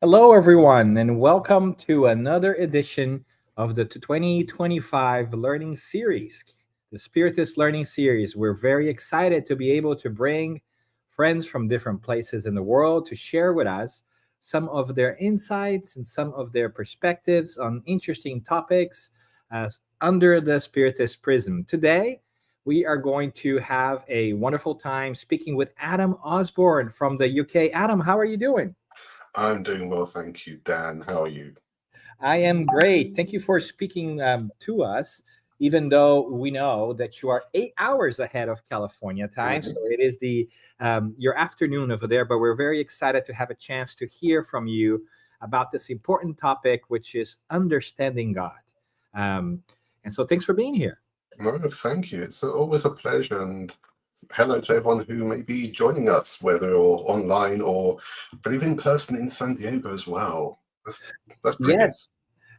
Hello, everyone, and welcome to another edition of the 2025 Learning Series, the Spiritist Learning Series. We're very excited to be able to bring friends from different places in the world to share with us some of their insights and some of their perspectives on interesting topics under the Spiritist prism. Today, we are going to have a wonderful time speaking with Adam Osborne from the UK. Adam, how are you doing? I'm doing well, thank you, Dan. How are you? I am great. Thank you for speaking to us, even though we know that you are 8 hours ahead of California time. So Mhm. it is the your afternoon over there, but we're very excited to have a chance to hear from you about this important topic, which is understanding God. Um, and so thanks for being here. No, thank you. It's always a pleasure, and hello to everyone who may be joining us, whether you're online or, but even in person in San Diego as well. That's brilliant. Yes.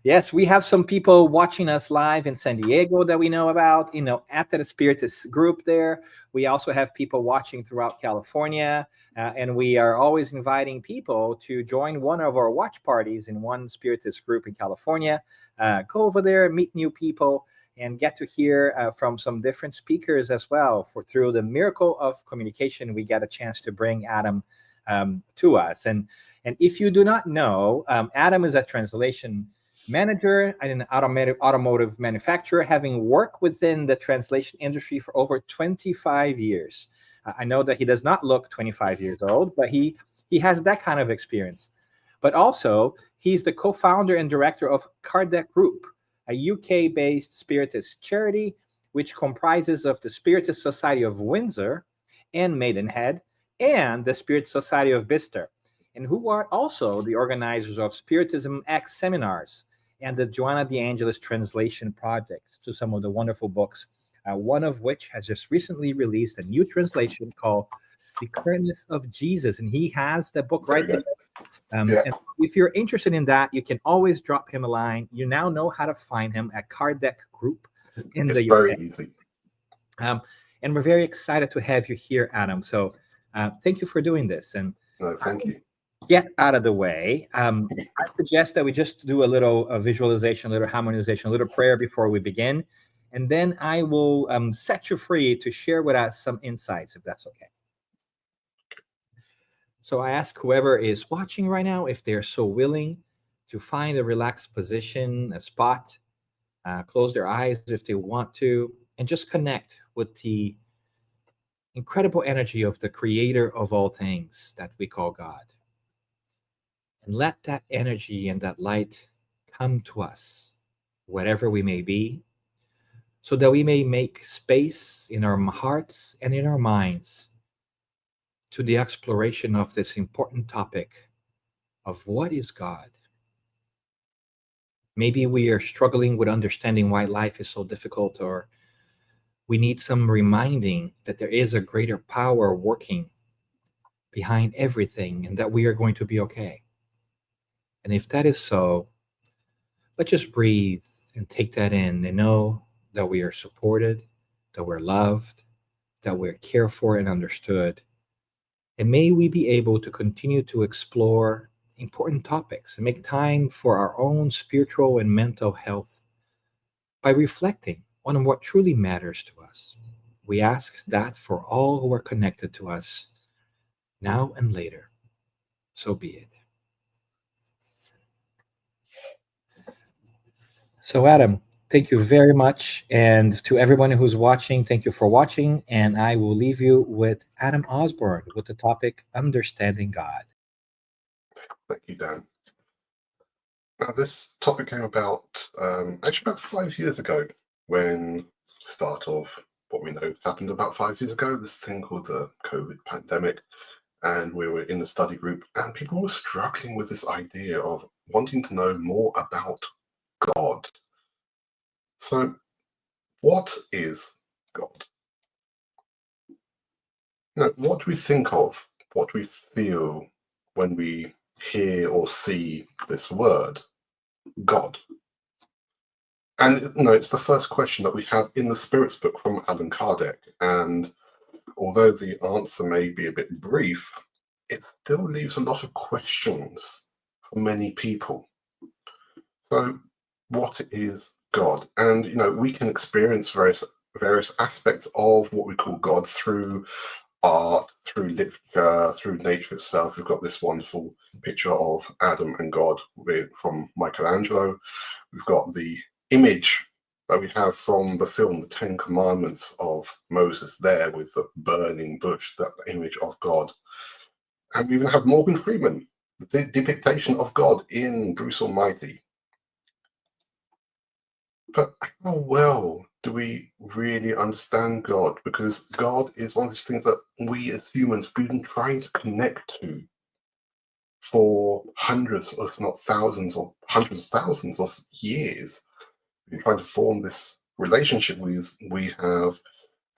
Yes, we have some people watching us live in San Diego that we know about, at the Spiritist group there. We also have people watching throughout California, and we are always inviting people to join one of our watch parties in one Spiritist group in California. Go over there, meet new people, and get to hear from some different speakers as well. For through the miracle of communication, we get a chance to bring Adam to us. And if you do not know, Adam is a translation manager and an automotive manufacturer, having worked within the translation industry for over 25 years. I know that he does not look 25 years old, but he has that kind of experience. But also, he's the co-founder and director of Kardec Group, a UK-based Spiritist charity, which comprises of the Spiritist Society of Windsor and Maidenhead, and the Spirit Society of Bicester, and who are also the organizers of Spiritism X seminars and the Joanna de Angelis translation project to some of the wonderful books, one of which has just recently released a new translation called The Currentness of Jesus. And he has the book There right we there. go. Yeah, And if you're interested in that, you can always drop him a line. You now know how to find him at Kardec Group in it's the very UK. easy. Um, and we're very excited to have you here, Adam. So thank you for doing this. And No, thank you. get out of the way, I suggest that we just do a little visualization, a little harmonization, a little prayer before we begin. And then I will set you free to share with us some insights, if that's okay. So I ask whoever is watching right now if they're so willing to find a relaxed position, a spot, close their eyes if they want to, and just connect with the incredible energy of the creator of all things that we call God. And let that energy and that light come to us, wherever we may be, so that we may make space in our hearts and in our minds to the exploration of this important topic of what is God. Maybe we are struggling with understanding why life is so difficult, or we need some reminding that there is a greater power working behind everything and that we are going to be okay. And if that is so, let's just breathe and take that in and know that we are supported, that we're loved, that we're cared for and understood. And may we be able to continue to explore important topics and make time for our own spiritual and mental health by reflecting on what truly matters to us. We ask that for all who are connected to us now and later. So be it. So, Adam, thank you very much. And to everyone who's watching, thank you for watching. And I will leave you with Adam Osborne with the topic Understanding God. Thank you, Dan. Now, this topic came about actually about 5 years ago when the start of what we know happened about 5 years ago, this thing called the COVID pandemic. And we were in the study group, and people were struggling with this idea of wanting to know more about God. So, what is God? What do we think of, what we feel when we hear or see this word, God? And it's the first question that we have in the Spirits book from Allan Kardec. And although the answer may be a bit brief, it still leaves a lot of questions for many people. So what is God? And we can experience various aspects of what we call God through art, through literature, through nature itself. We've got this wonderful picture of Adam and God from Michelangelo. We've got the image that we have from the film The Ten Commandments of Moses there with the burning bush, that image of God. And we even have Morgan Freeman, the depiction of God in Bruce Almighty. But how well do we really understand God? Because God is one of these things that we as humans have been trying to connect to for hundreds, if not thousands, or hundreds of thousands of years. We've been trying to form this relationship with. We have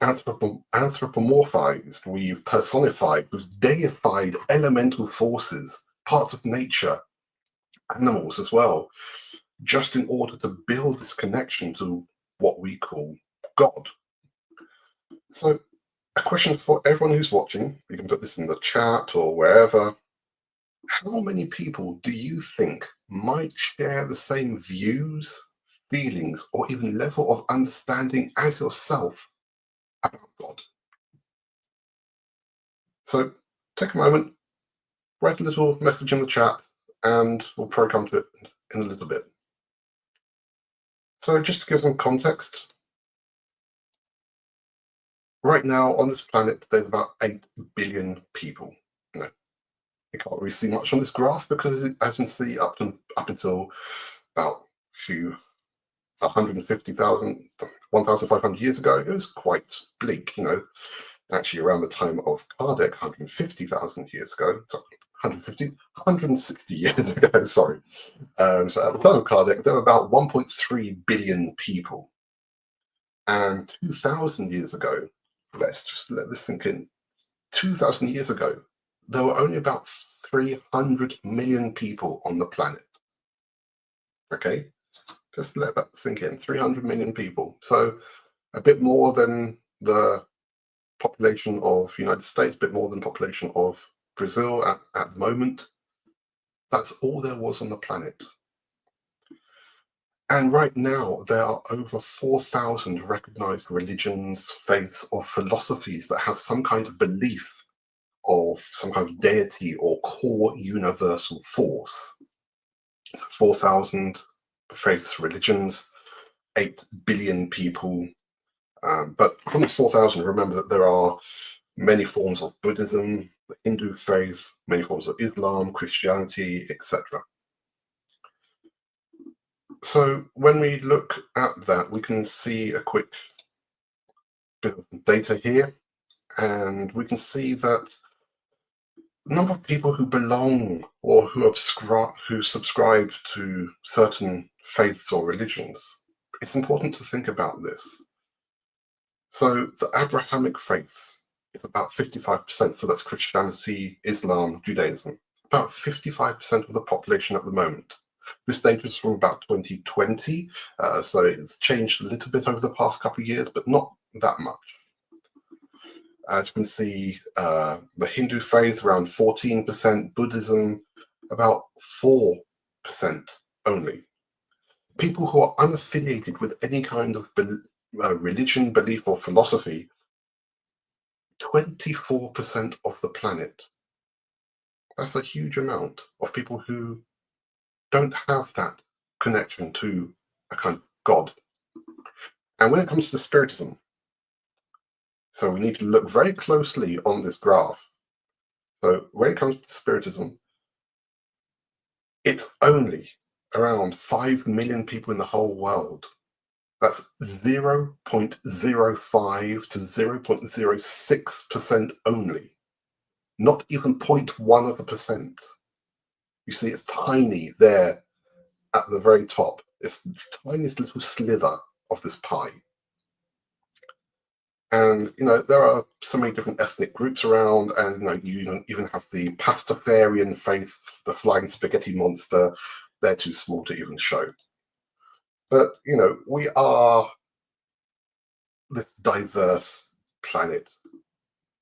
anthropomorphized, we've personified, we've deified elemental forces, parts of nature, animals as well, just in order to build this connection to what we call God. So a question for everyone who's watching, you can put this in the chat or wherever. How many people do you think might share the same views, feelings, or even level of understanding as yourself about God? So take a moment, write a little message in the chat, and we'll probably come to it in a little bit. So just to give some context, right now on this planet, there's about 8 billion people. You can't really see much on this graph because, as you can see, up until about 150,000, 1,500 years ago, it was quite bleak. Actually, around the time of Kardec, 150,000 years ago, 160 years ago, sorry. So at the time of Kardec, there were about 1.3 billion people. And 2,000 years ago, let's just let this sink in, 2,000 years ago, there were only about 300 million people on the planet. Okay, just let that sink in, 300 million people. So a bit more than the population of the United States, a bit more than the population of Brazil at the moment. That's all there was on the planet. And right now, there are over 4,000 recognized religions, faiths, or philosophies that have some kind of belief of some kind of deity or core universal force. So 4,000 faiths, religions, 8 billion people. But from this 4,000, remember that there are many forms of Buddhism, the Hindu faith, many forms of Islam, Christianity, etc. So when we look at that, we can see a quick bit of data here, and we can see that the number of people who belong or who subscribe to certain faiths or religions, it's important to think about this. So the Abrahamic faiths is about 55%, so that's Christianity, Islam, Judaism, about 55% of the population at the moment. This data is from about 2020, so it's changed a little bit over the past couple of years, but not that much. As you can see, the Hindu faith around 14%, Buddhism about 4% only. People who are unaffiliated with any kind of religion, belief, or philosophy, 24% of the planet. That's a huge amount of people who don't have that connection to a kind of God. And when it comes to Spiritism, so we need to look very closely on this graph. So when it comes to Spiritism, it's only around 5 million people in the whole world. That's 0.05 to 0.06% only. Not even 0.1%. You see, it's tiny there at the very top. It's the tiniest little slither of this pie. And, there are so many different ethnic groups around, and, you even have the Pastafarian faith, the flying spaghetti monster. They're too small to even show. But, we are this diverse planet.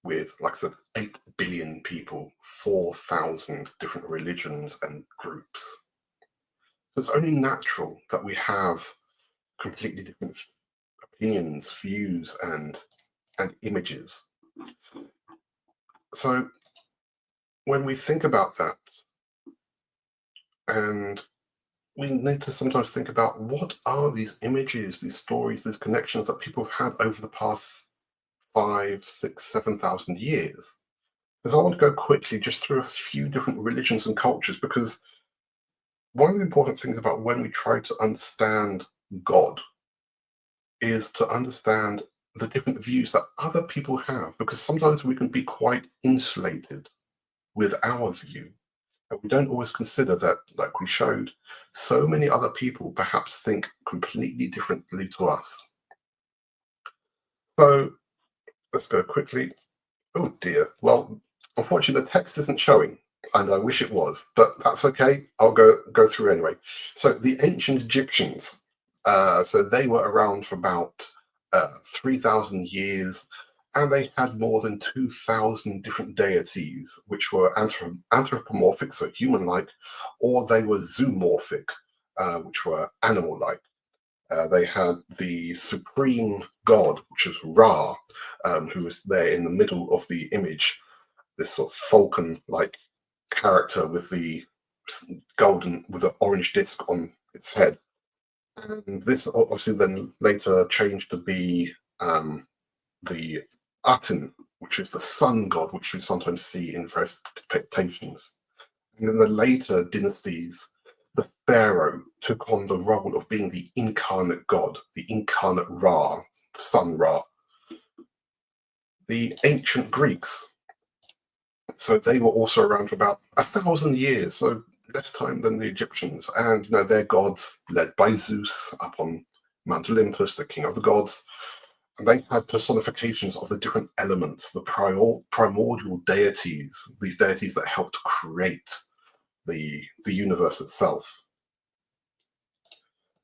with, like I said, 8 billion people, 4,000 different religions and groups. So it's only natural that we have completely different opinions, views, and images. So when we think about that, and we need to sometimes think about what are these images, these stories, these connections that people have had over the past 5, 6, 7,000 years. Because I want to go quickly just through a few different religions and cultures, because one of the important things about when we try to understand God is to understand the different views that other people have, because sometimes we can be quite insulated with our view. And we don't always consider that, like we showed, so many other people perhaps think completely differently to us. So let's go quickly. Oh dear. Well, unfortunately, the text isn't showing, and I wish it was, but that's okay. I'll go through anyway. So the ancient Egyptians, so they were around for about 3,000 years, and they had more than 2,000 different deities, which were anthropomorphic, so human-like, or they were zoomorphic, which were animal-like. They had the supreme god, which is Ra, who was there in the middle of the image, this sort of falcon-like character with the orange disc on its head. And this obviously then later changed to be the Aten, which is the sun god, which we sometimes see in various depictions. And in the later dynasties, the pharaoh took on the role of being the incarnate god, the incarnate Ra, the sun Ra. The ancient Greeks, so they were also around for about 1,000 years, so less time than the Egyptians. And their gods, led by Zeus up on Mount Olympus, the king of the gods, and they had personifications of the different elements, the primordial deities, these deities that helped create the universe itself.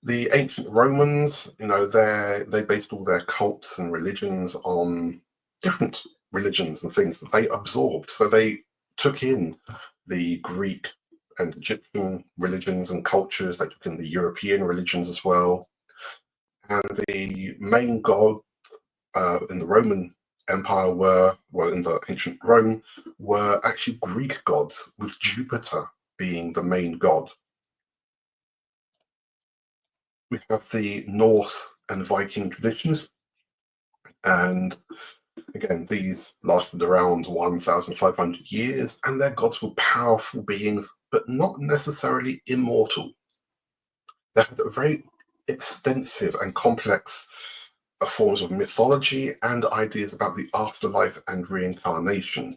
The ancient Romans, they based all their cults and religions on different religions and things that they absorbed. So they took in the Greek and Egyptian religions and cultures, they took in the European religions as well. And the main god in the Roman Empire in the ancient Rome, were actually Greek gods, with Jupiter being the main god. We have the Norse and Viking traditions, and again, these lasted around 1,500 years, and their gods were powerful beings, but not necessarily immortal. They had a very extensive and complex forms of mythology and ideas about the afterlife and reincarnation.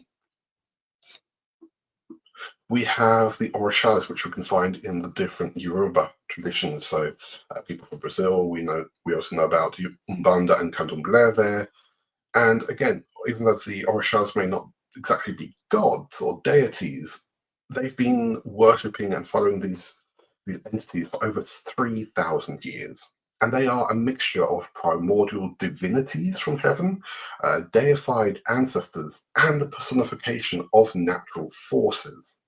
We have the orishas, which we can find in the different Yoruba traditions. So people from Brazil, we also know about Umbanda and Candomblé there. And again, even though the orishas may not exactly be gods or deities, they've been worshipping and following these entities for over 3,000 years. And they are a mixture of primordial divinities from heaven, deified ancestors, and the personification of natural forces.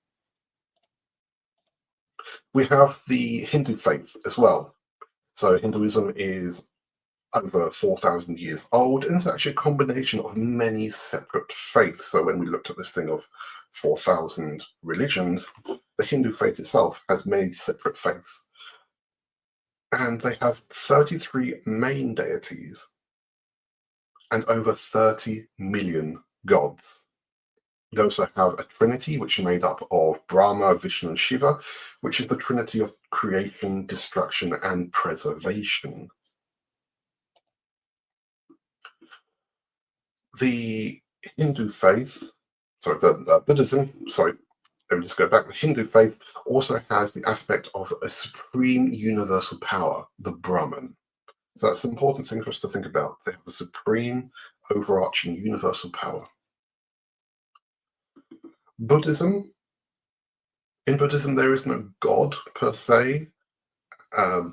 We have the Hindu faith as well. So Hinduism is over 4,000 years old, and it's actually a combination of many separate faiths. So when we looked at this thing of 4,000 religions, the Hindu faith itself has many separate faiths. And they have 33 main deities and over 30 million gods. They also have a trinity, which is made up of Brahma, Vishnu, and Shiva, which is the trinity of creation, destruction, and preservation. The Hindu faith, the Buddhism, let me just go back. The Hindu faith also has the aspect of a supreme universal power, the Brahman. So that's an important thing for us to think about. They have a supreme, overarching universal power. In Buddhism, there is no God per se,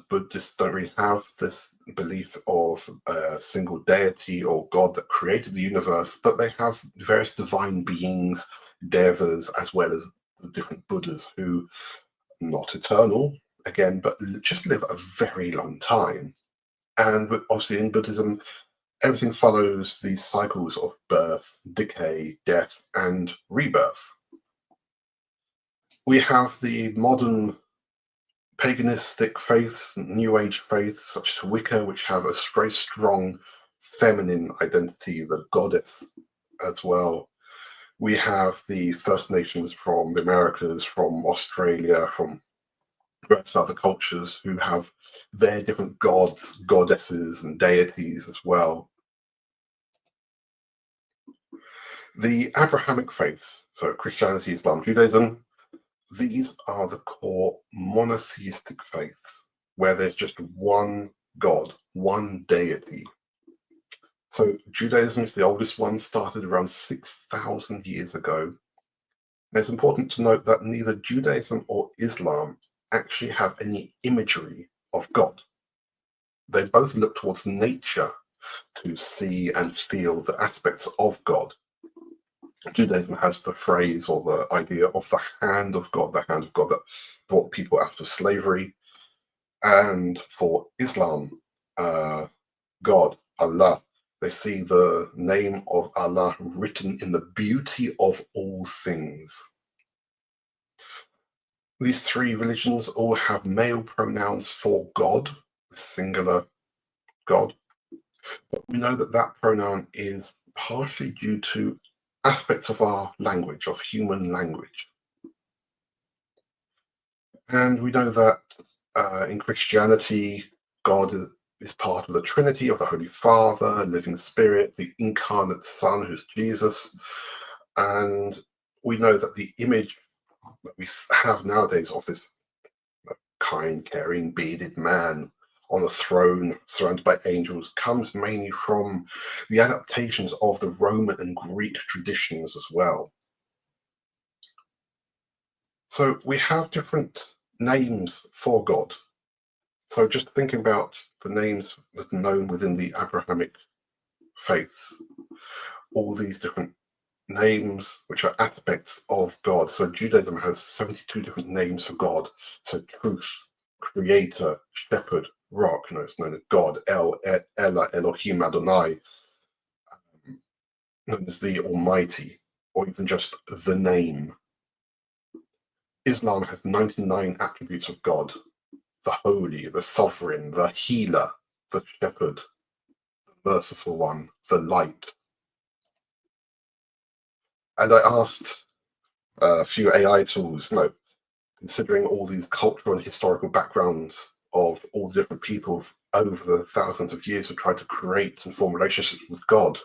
Buddhists don't really have this belief of a single deity or God that created the universe, but they have various divine beings, devas, as well as the different Buddhas who are not eternal, again, but just live a very long time. And obviously in Buddhism, everything follows these cycles of birth, decay, death, and rebirth. We have the modern paganistic faiths, New Age faiths, such as Wicca, which have a very strong feminine identity, the goddess as well. We have the First Nations from the Americas, from Australia, from various other cultures who have their different gods, goddesses, and deities as well. The Abrahamic faiths, so Christianity, Islam, Judaism, these are the core monotheistic faiths where there's just one God, one deity. So Judaism is the oldest one, started around 6,000 years ago. And it's important to note that neither Judaism or Islam actually have any imagery of God. They both look towards nature to see and feel the aspects of God. Judaism has the phrase or the idea of the hand of God that brought people out of slavery. And for Islam, God, Allah, they see the name of Allah written in the beauty of all things. These three religions all have male pronouns for God, the singular God. But we know that that pronoun is partially due to aspects of our language, of human language. And we know that in Christianity, God is part of the Trinity of the Holy Father, living Spirit, the incarnate Son, who's Jesus. And we know that the image that we have nowadays of this kind, caring, bearded man on the throne surrounded by angels comes mainly from the adaptations of the Roman and Greek traditions as well. So we have different names for God. So just thinking about the names that are known within the Abrahamic faiths, all these different names which are aspects of God. So Judaism has 72 different names for God. So truth, creator, shepherd, rock, it's known as God, Ella, Elohim, Adonai, known as the Almighty, or even just the name. Islam has 99 attributes of God: the holy, the sovereign, the healer, the shepherd, the merciful one, the light. And I asked a few AI tools, considering all these cultural and historical backgrounds of all the different people over the thousands of years who tried to create and form relationships with God,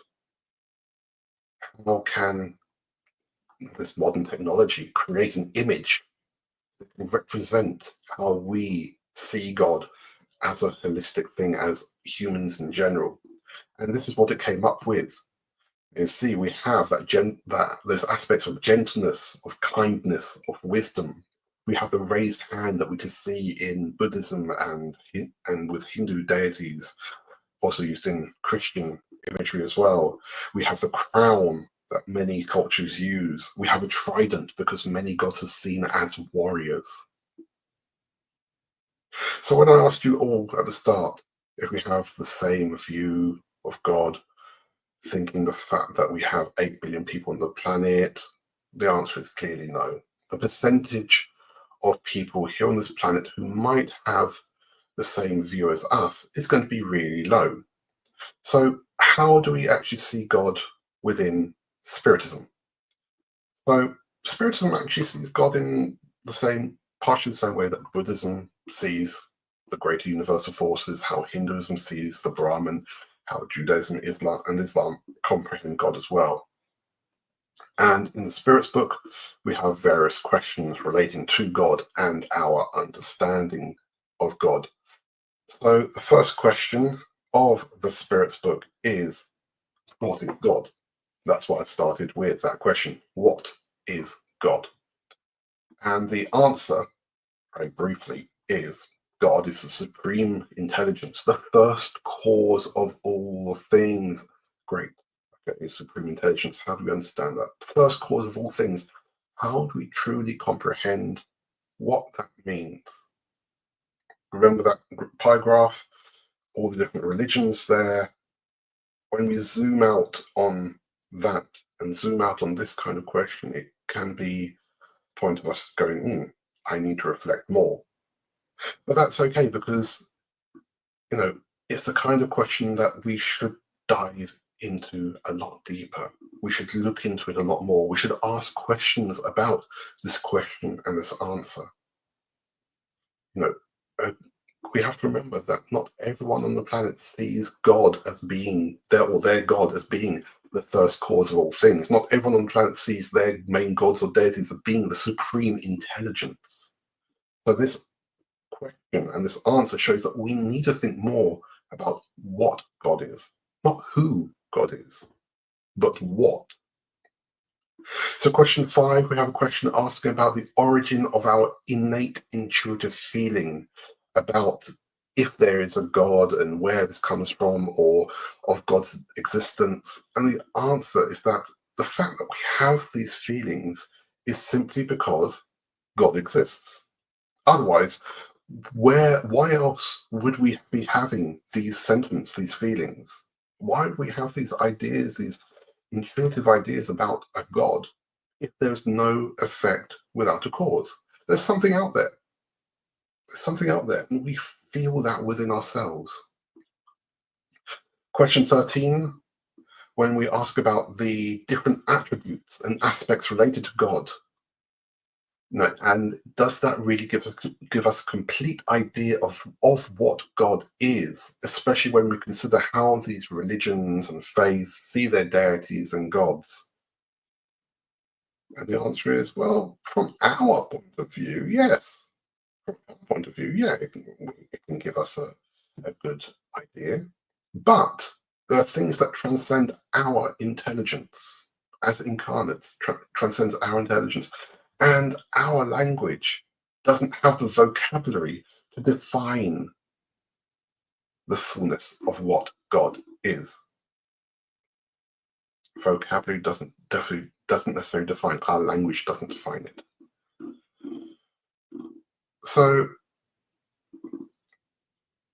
how can this modern technology create an image that can represent how we see God as a holistic thing, as humans in general? And this is what it came up with. You see, we have that those aspects of gentleness, of kindness, of wisdom. We have the raised hand that we can see in Buddhism and with Hindu deities, also used in Christian imagery as well. We have the crown that many cultures use. We have a trident because many gods are seen as warriors. So when I asked you all at the start if we have the same view of God, thinking the fact that we have 8 billion people on the planet, the answer is clearly no. The percentage of people here on this planet who might have the same view as us is going to be really low. So how do we actually see God within Spiritism? So Spiritism actually sees God in partially the same way that Buddhism sees the greater universal forces, how Hinduism sees the Brahman, how Judaism, Islam comprehend God as well. And in the Spirit's book, we have various questions relating to God and our understanding of God. So the first question of the Spirit's book is, what is God? That's why I started with that question. What is God? And the answer, very briefly, is God is the supreme intelligence, the first cause of all things. Great. Okay, supreme intelligence. How do we understand that? First cause of all things. How do we truly comprehend what that means? Remember that pie graph, all the different religions there. When we zoom out on that and zoom out on this kind of question, it can be a point of us going, I need to reflect more. But that's okay, because, it's the kind of question that we should dive into a lot deeper. We should look into it a lot more. We should ask questions about this question and this answer. We have to remember that not everyone on the planet sees God as being their God as being the first cause of all things. Not everyone on the planet sees their main gods or deities as being the supreme intelligence. So this question and this answer shows that we need to think more about what God is, not who God is, but what. So question 5, we have a question asking about the origin of our innate intuitive feeling about if there is a God and where this comes from, or of God's existence. And the answer is that the fact that we have these feelings is simply because God exists. Otherwise, why else would we be having these sentiments, these feelings? Why would we have these ideas, these intuitive ideas about a God, if there's no effect without a cause? There's something out there. There's something out there, and we feel that within ourselves. Question 13, when we ask about the different attributes and aspects related to God, and does that really give us a complete idea of what God is, especially when we consider how these religions and faiths see their deities and gods? And the answer is, well, from our point of view, yes. From our point of view, yeah, it can give us a good idea. But there are things that transcend our intelligence as incarnates, transcends our intelligence. And our language doesn't have the vocabulary to define the fullness of what God is. Vocabulary doesn't necessarily define. Our language doesn't define it. So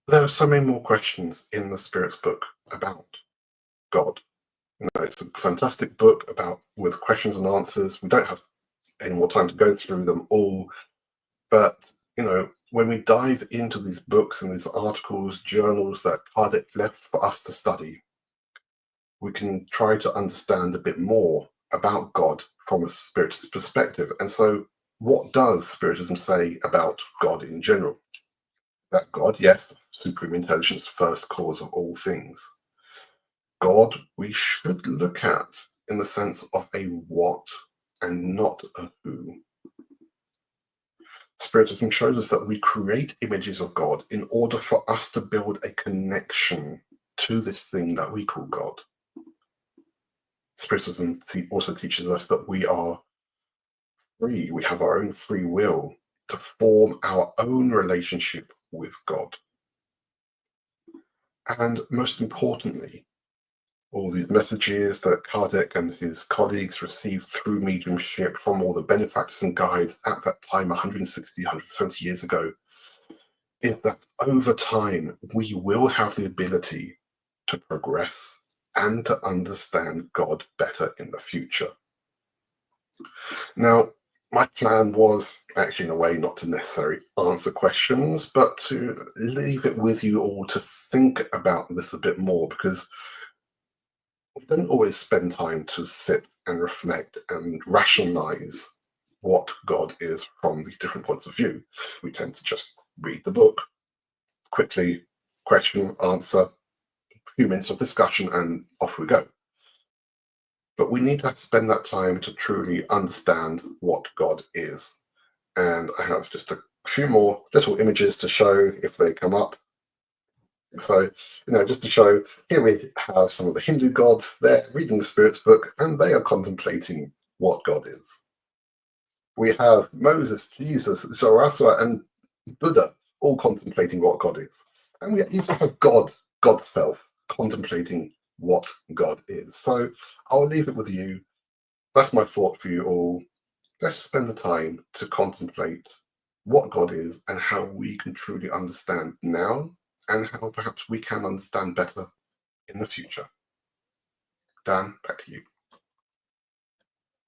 there are so many more questions in the Spirit's book about God. It's a fantastic book with questions and answers. We don't have any more time to go through them all, but when we dive into these books and these articles, journals that Kardec left for us to study, we can try to understand a bit more about God from a Spiritist perspective. And so, what does Spiritism say about God in general? That God, yes, the supreme intelligence, first cause of all things. God, we should look at in the sense of a what and not a who. Spiritism shows us that we create images of God in order for us to build a connection to this thing that we call God. Spiritism also teaches us that we are free, we have our own free will to form our own relationship with God. And most importantly, all these messages that Kardec and his colleagues received through mediumship from all the benefactors and guides at that time, 160, 170 years ago, is that over time, we will have the ability to progress and to understand God better in the future. Now, my plan was actually, in a way, not to necessarily answer questions, but to leave it with you all to think about this a bit more, because we don't always spend time to sit and reflect and rationalize what God is from these different points of view. We tend to just read the book, quickly, question, answer, a few minutes of discussion, and off we go. But we need to spend that time to truly understand what God is. And I have just a few more little images to show if they come up. So, just to show, here we have some of the Hindu gods. They're reading the Spirit's book, and they are contemplating what God is. We have Moses, Jesus, Zoroaster, and Buddha all contemplating what God is. And we even have God's self, contemplating what God is. So I'll leave it with you. That's my thought for you all. Let's spend the time to contemplate what God is and how we can truly understand now, and how perhaps we can understand better in the future. Dan, back to you.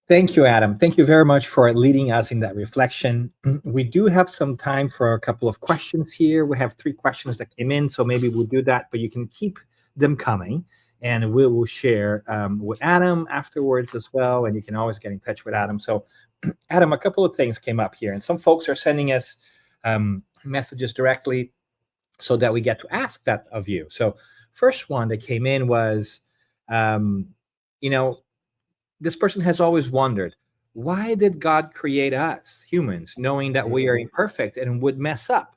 Thank you, Adam. Thank you very much for leading us in that reflection. We do have some time for a couple of questions here. We have 3 questions that came in, so maybe we'll do that, but you can keep them coming, and we will share with Adam afterwards as well, and you can always get in touch with Adam. So, Adam, a couple of things came up here, and some folks are sending us messages directly so that we get to ask that of you. So, first one that came in was, this person has always wondered, why did God create us, humans, knowing that we are imperfect and would mess up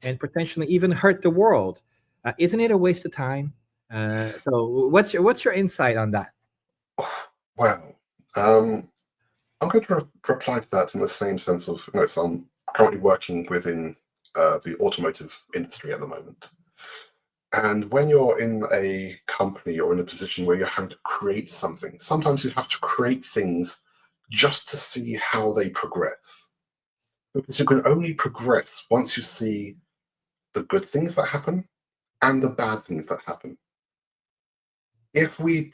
and potentially even hurt the world? Isn't it a waste of time? So what's your insight on that? Well, I'm going to reply to that in the same sense of, so I'm currently working within the automotive industry at the moment. And when you're in a company or in a position where you're having to create something, sometimes you have to create things just to see how they progress. Because you can only progress once you see the good things that happen and the bad things that happen. If we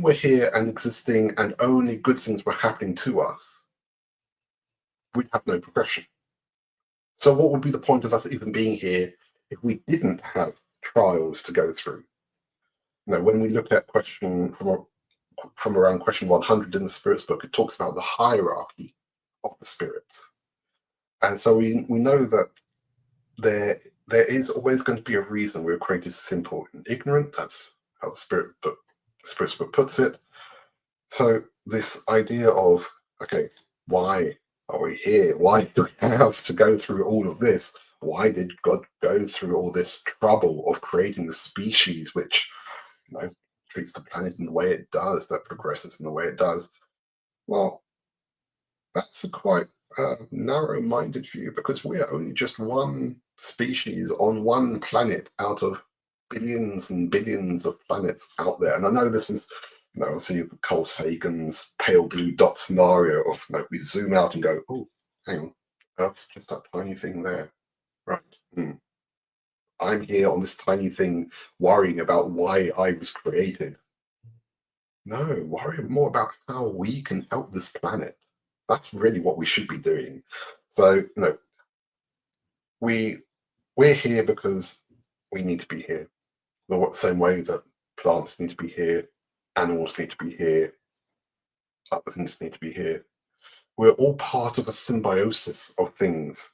were here and existing and only good things were happening to us, we'd have no progression. So what would be the point of us even being here if we didn't have trials to go through? When we look at question from around question 100 in the Spirits book, it talks about the hierarchy of the spirits. And so we know that there is always going to be a reason we were created simple and ignorant. That's how the Spirits book puts it. So this idea of, okay, why are we here? Why do we have to go through all of this? Why did God go through all this trouble of creating the species which, treats the planet in the way it does, that progresses in the way it does? Well, that's a quite narrow-minded view, because we are only just one species on one planet out of billions and billions of planets out there. And I know this is, see Carl Sagan's pale blue dot scenario of, we zoom out and go, oh, hang on, Earth's just that tiny thing there, right? I'm here on this tiny thing worrying about why I was created. No, worry more about how we can help this planet. That's really what we should be doing. So, we're here because we need to be here. The same way that plants need to be here, animals need to be here, other things need to be here. We're all part of a symbiosis of things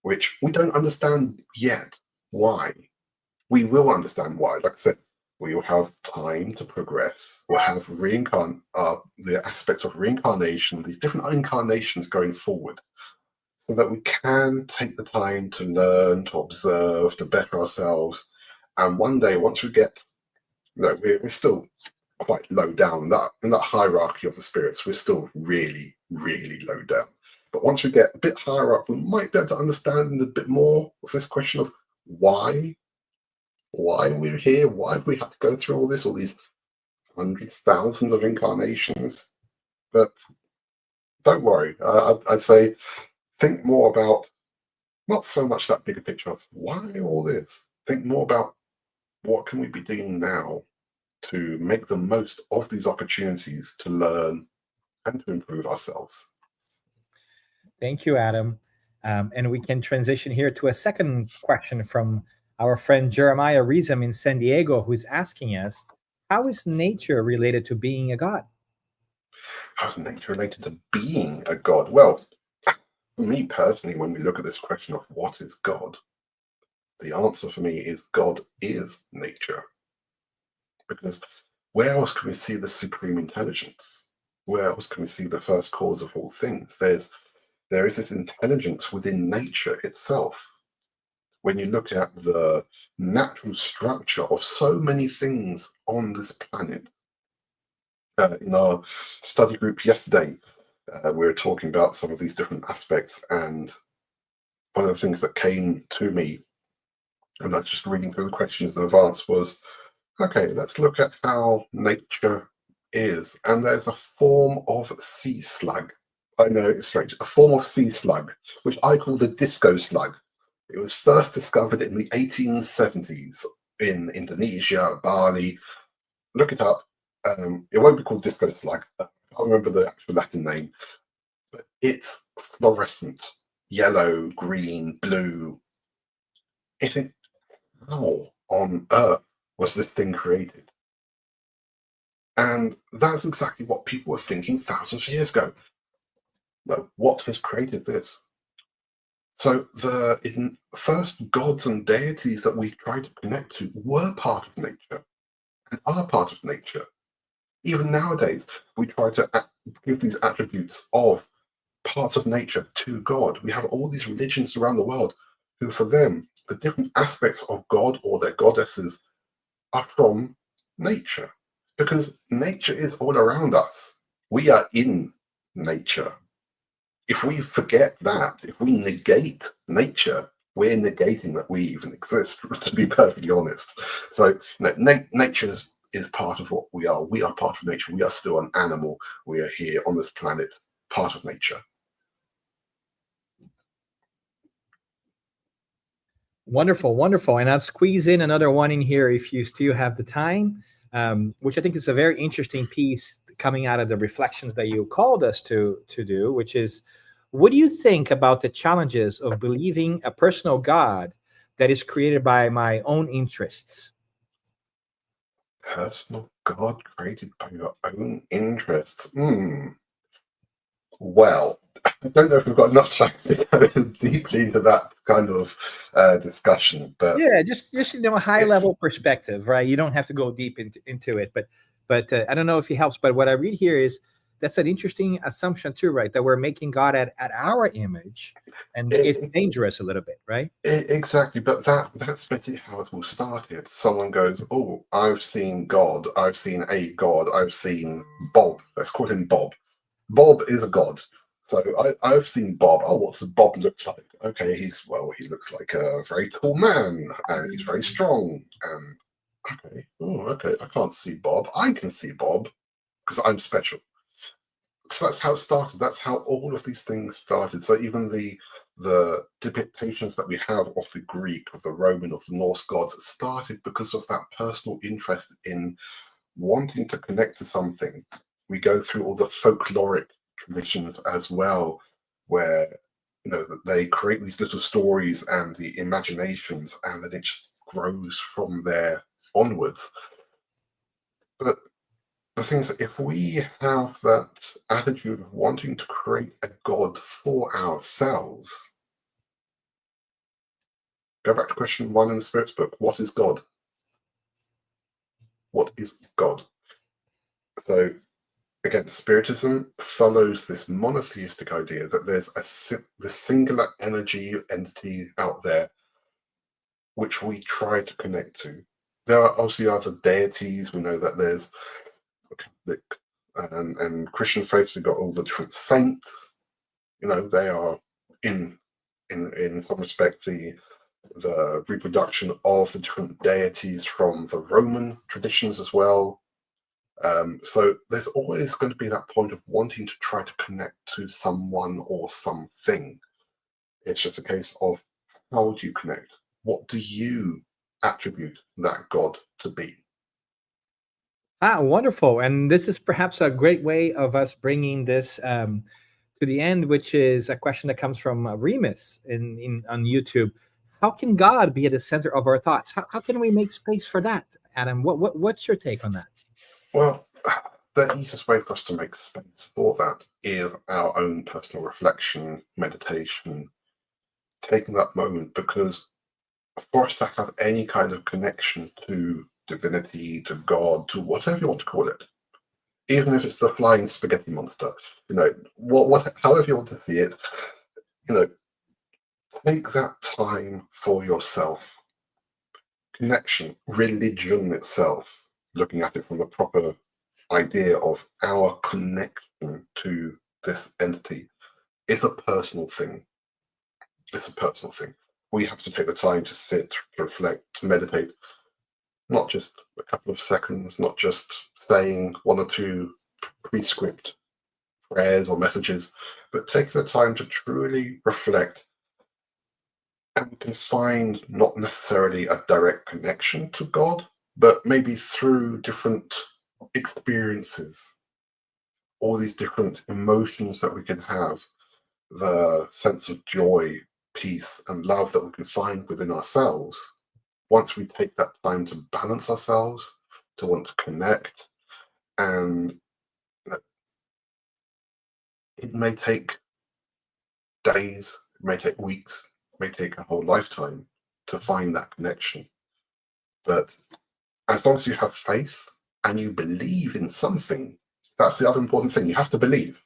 which we don't understand yet why. We will understand why. Like I said, we will have time to progress. We'll have the aspects of reincarnation, these different incarnations going forward, so that we can take the time to learn, to observe, to better ourselves. And one day, once we get, we're still quite low down in that hierarchy of the spirits. We're still really, really low down. But once we get a bit higher up, we might be able to understand a bit more of this question of why we're here, why we have to go through all these hundreds, thousands of incarnations. But don't worry. I'd say think more about not so much that bigger picture of why all this. Think more about what can we be doing now to make the most of these opportunities to learn and to improve ourselves. Thank you, Adam. And we can transition here to a second question from our friend Jeremiah Rizam in San Diego, who's asking us, how is nature related to being a god? How is nature related to being a god? Well, for me personally, when we look at this question of what is God, the answer for me is God is nature. Because where else can we see the supreme intelligence? Where else can we see the first cause of all things? There is this intelligence within nature itself. When you look at the natural structure of so many things on this planet, in our study group yesterday, we were talking about some of these different aspects, and one of the things that came to me, and I was just reading through the questions in advance, was, okay, let's look at how nature is. And there's a form of sea slug. I know it's strange, a form of sea slug, which I call the disco slug. It was first discovered in the 1870s in Indonesia, Bali. Look it up. It won't be called disco slug. I can't remember the actual Latin name, but it's fluorescent, yellow, green, blue. It's how on earth was this thing created? And that's exactly what people were thinking thousands of years ago. No, what has created this? So the first gods and deities that we try to connect to were part of nature and are part of nature. Even nowadays, we try to give these attributes of parts of nature to God. We have all these religions around the world who, for them, the different aspects of God or their goddesses are from nature, because nature is all around us. We are in nature. If we forget that, if we negate nature, we're negating that we even exist, to be perfectly honest. So nature is part of what we are. We are part of nature. We are still an animal. We are here on this planet, part of nature. Wonderful, wonderful. And I'll squeeze in another one in here if you still have the time, which I think is a very interesting piece coming out of the reflections that you called us to do, which is, what do you think about the challenges of believing a personal God that is created by my own interests? Personal God created by your own interests. Well, I don't know if we've got enough time to go deeply into that kind of discussion, but Yeah, just a high level perspective, right? You don't have to go deep into it, but I don't know if it helps. But what I read here is that's an interesting assumption too, right? That we're making God at our image, and it's dangerous a little bit, right? Exactly, but that's basically how it all started. Someone goes, "Oh, I've seen God. I've seen a God. I've seen Bob. Let's call him Bob. Bob is a god. So I've seen Bob. Oh, what does Bob look like? Okay, he looks like a very tall man, and he's very strong. And okay, I can't see Bob. I can see Bob because I'm special. So that's how it started. That's how all of these things started. So even the depictions that we have of the Greek, of the Roman, of the Norse gods started because of that personal interest in wanting to connect to something. We go through all the folkloric traditions as well, where they create these little stories and the imaginations, and then it just grows from there onwards. But the thing is, if we have that attitude of wanting to create a god for ourselves, go back to question 1 in the Spirit's book: what is God? What is God? So again, Spiritism follows this monotheistic idea that there's the singular energy entity out there which we try to connect to. There are obviously other deities. We know that there's Catholic and Christian faiths. We've got all the different saints. They are in some respect the reproduction of the different deities from the Roman traditions as well. So there's always going to be that point of wanting to try to connect to someone or something. It's just a case of, how do you connect? What do you attribute that God to be? Wonderful. And this is perhaps a great way of us bringing this to the end, which is a question that comes from Remus on YouTube. How can God be at the center of our thoughts? How can we make space for that, Adam? What's your take on that? Well, the easiest way for us to make space for that is our own personal reflection, meditation, taking that moment, because for us to have any kind of connection to divinity, to God, to whatever you want to call it, even if it's the flying spaghetti monster, however you want to see it, take that time for yourself. Connection, religion itself, looking at it from the proper idea of our connection to this entity, is a personal thing. It's a personal thing. We have to take the time to sit, to reflect, to meditate, not just a couple of seconds, not just saying one or two prescript prayers or messages, but take the time to truly reflect. And we can find not necessarily a direct connection to God, but maybe through different experiences, all these different emotions that we can have, the sense of joy, peace, and love that we can find within ourselves. Once we take that time to balance ourselves, to want to connect, and it may take days, it may take weeks, it may take a whole lifetime to find that connection. But as long as you have faith and you believe in something, that's the other important thing. You have to believe.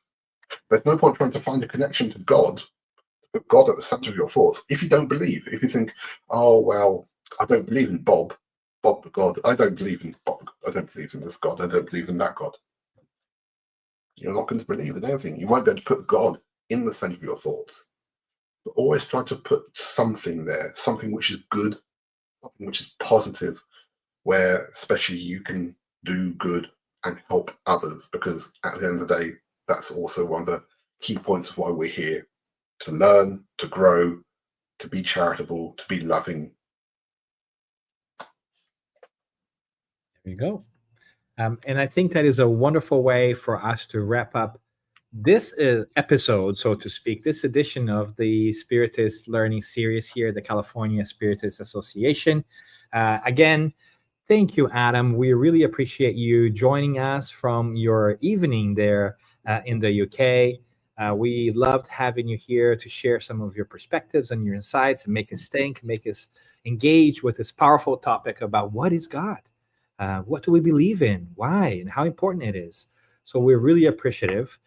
There's no point trying to find a connection to God, put God at the center of your thoughts, if you don't believe. If you think, oh, well, I don't believe in Bob the God. I don't believe in Bob. I don't believe in this God. I don't believe in that God. You're not going to believe in anything. You won't be able to put God in the center of your thoughts. But always try to put something there, something which is good, something which is positive, where especially you can do good and help others, because at the end of the day, that's also one of the key points of why we're here, to learn, to grow, to be charitable, to be loving. There you go. And I think that is a wonderful way for us to wrap up this episode, so to speak, this edition of the Spiritist Learning Series here at the California Spiritist Association. Again, thank you, Adam. We really appreciate you joining us from your evening there in the UK. We loved having you here to share some of your perspectives and your insights and make us think, make us engage with this powerful topic about what is God? What do we believe in? Why? And how important it is. So we're really appreciative.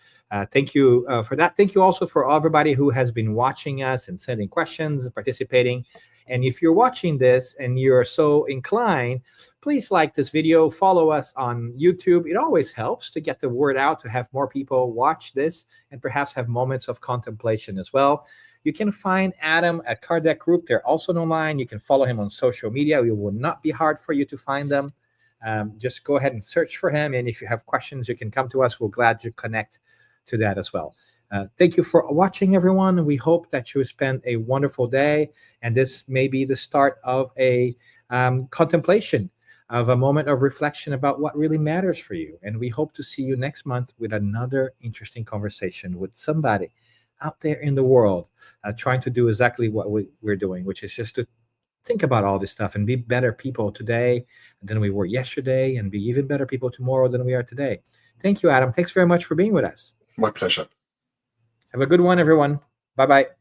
Thank you for that. Thank you also for everybody who has been watching us and sending questions and participating. And if you're watching this and you're so inclined, please like this video, follow us on YouTube. It always helps to get the word out, to have more people watch this and perhaps have moments of contemplation as well. You can find Adam at Kardec Group. They're also online. You can follow him on social media. It will not be hard for you to find them. Just go ahead and search for him. And if you have questions, you can come to us. We're glad to connect to that as well. Thank you for watching, everyone. We hope that you spend a wonderful day. And this may be the start of a contemplation, of a moment of reflection about what really matters for you. And we hope to see you next month with another interesting conversation with somebody out there in the world trying to do exactly what we're doing, which is just to think about all this stuff and be better people today than we were yesterday, and be even better people tomorrow than we are today. Thank you, Adam. Thanks very much for being with us. My pleasure. Have a good one, everyone. Bye-bye.